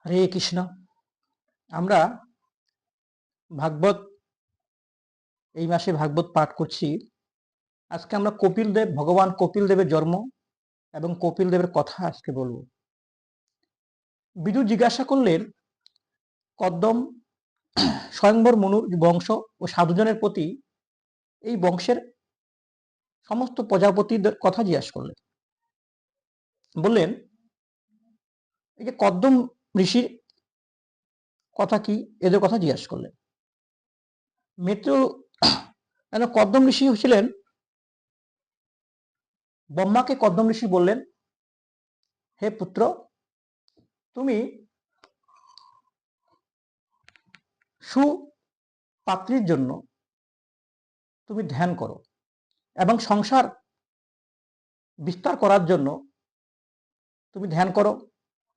হরে কৃষ্ণ। আমরা ভাগবত এই মাসে ভাগবত পাঠ করছি। আজকে আমরা কপিল দেব, ভগবান কপিল দেবের জন্ম এবং কপিল দেবের কথা আজকে বলবো। বিদু জিজ্ঞাসা করলেন কদ্দম স্বয়ংবর মনুর বংশ ও সাধুজনের প্রতি এই বংশের সমস্ত প্রজাপতিদের কথা জিজ্ঞাসা করলেন। বললেন এই যে কদ্দম ঋষির কথা কি, এদের কথা জিজ্ঞাসা করলেন। মিত্র কদ্দম ঋষি ছিলেন, ব্রহ্মাকে কদ্দম ঋষি বললেন, হে পুত্র, তুমি সুপাত্রীর জন্য তুমি ধ্যান করো এবং সংসার বিস্তার করার জন্য তুমি ধ্যান করো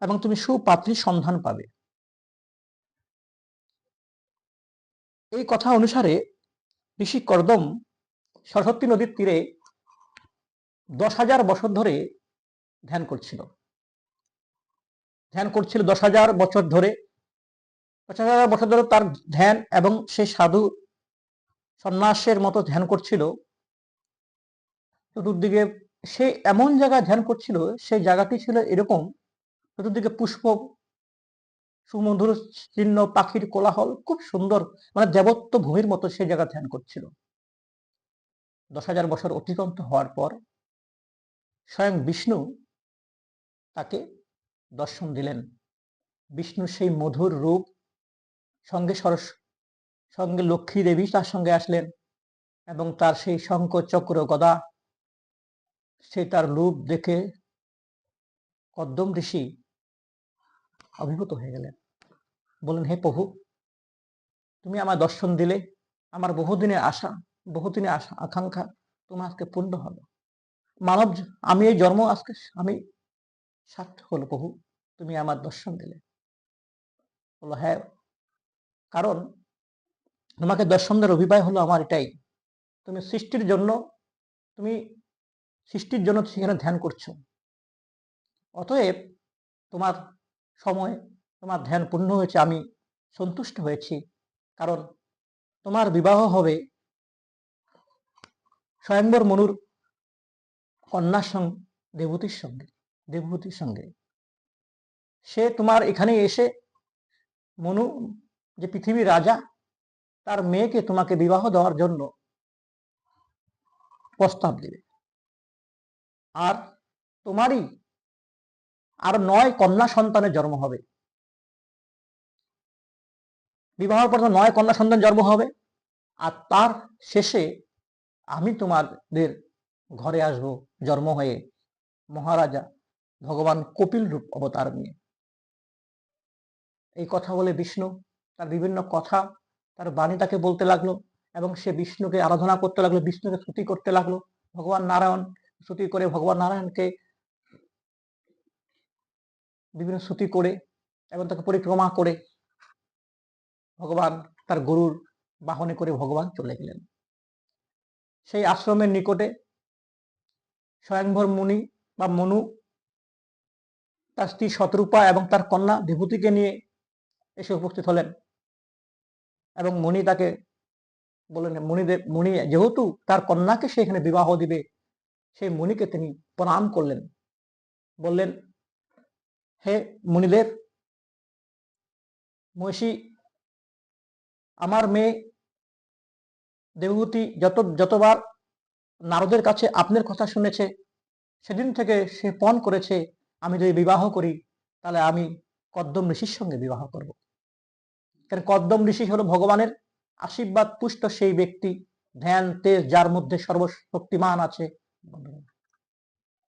এবং তুমি সুপাত্রীর সন্ধান পাবে। এই কথা অনুসারে ঋষি কর্দম সরস্বতী নদীর তীরে 10,000 বছর ধরে ধ্যান করছিল 10,000 বছর ধরে। 10,000 বছর ধরে তার ধ্যান, এবং সেই সাধু সন্ন্যাসের মতো ধ্যান করছিল। চতুর্দিকে সে এমন জায়গায় ধ্যান করছিল, সেই জায়গাটি ছিল এরকম, চতুর্দিকে পুষ্প, সুমধুর চিহ্ন, পাখির কোলাহল, খুব সুন্দর, মানে দেবত্ব ভূমির মতো সেই জায়গা ধ্যান করছিল। 10,000 বছর অতিক্রান্ত হওয়ার পর স্বয়ং বিষ্ণু তাকে দর্শন দিলেন। বিষ্ণু সেই মধুর রূপ, সঙ্গে লক্ষ্মী দেবী তার সঙ্গে আসলেন, এবং তার সেই শঙ্খ চক্র গদা, সে তার রূপ দেখে কদ্দম ঋষি অভিভূত হয়ে গেলেন। বললেন, হে প্রভু, তুমি আমার দর্শন দিলে, আমার বহুদিনের আকাঙ্ক্ষা তোমার আজকে পূর্ণ হলো। আমি এই জন্ম আজকে আমি সার্থক হলো প্রভু, তুমি আমার দর্শন দিলে। বললো, হ্যাঁ, কারণ তোমাকে দর্শন দেওয়ার অভিপ্রায় হলো আমার এটাই, তুমি সৃষ্টির জন্য সেখানে ধ্যান করছো, অতএব তোমার সময়, তোমার ধ্যান পূর্ণ হয়েছে, আমি সন্তুষ্ট হয়েছি। কারণ তোমার বিবাহ হবে স্বয়ংবর মনুর কন্যার সঙ্গে, দেবভূতির সঙ্গে। সে তোমার এখানে এসে, মনু যে পৃথিবীর রাজা, তার মেয়েকে তোমাকে বিবাহ দেওয়ার জন্য প্রস্তাব দেবে। আর তোমারই আর 9 কন্যা সন্তানের জন্ম হবে। বিবাহের পর 9 কন্যা সন্তান জন্ম হবে, আর তার শেষে আমি তোমাদের ঘরে আসব জন্ম হয়ে, মহারাজা ভগবান কপিল রূপ অবতার নিয়ে। এই কথা বলে বিষ্ণু তার বিভিন্ন কথা, তার বাণী তাকে বলতে লাগলো, এবং সে বিষ্ণুকে আরাধনা করতে লাগলো, বিষ্ণুকে স্তুতি করতে লাগলো। ভগবান নারায়ণ স্তুতি করে, ভগবান নারায়ণকে বিভিন্ন স্তুতি করে এবং তাকে পরিক্রমা করে ভগবান তার গরুর বাহনে করে ভগবান চলে গেলেন। সেই আশ্রমের নিকটে স্বয়ংবর মুনি বা মনু তার স্ত্রী শতরূপা এবং তার কন্যা বিভূতিকে নিয়ে এসে উপস্থিত হলেন, এবং মুনি তাকে বললেন, মুনি যেহেতু তার কন্যাকে সে এখানে বিবাহ দিবে, সেই মুনিকে তিনি প্রণাম করলেন। বললেন, হে মুনিদেব, মহিষী আমার মেয়ে দেবহূতি যতবার নারদের কাছে আপনার কথা শুনেছে, সেদিন থেকে সে পণ করেছে, আমি যদি বিবাহ করি তাহলে আমি কদ্দম ঋষির সঙ্গে বিবাহ করব। কারণ কদ্দম ঋষি হলো ভগবানের আশীর্বাদ পুষ্ট সেই ব্যক্তি, ধ্যান তেজ যার মধ্যে সর্বশক্তিমান আছে।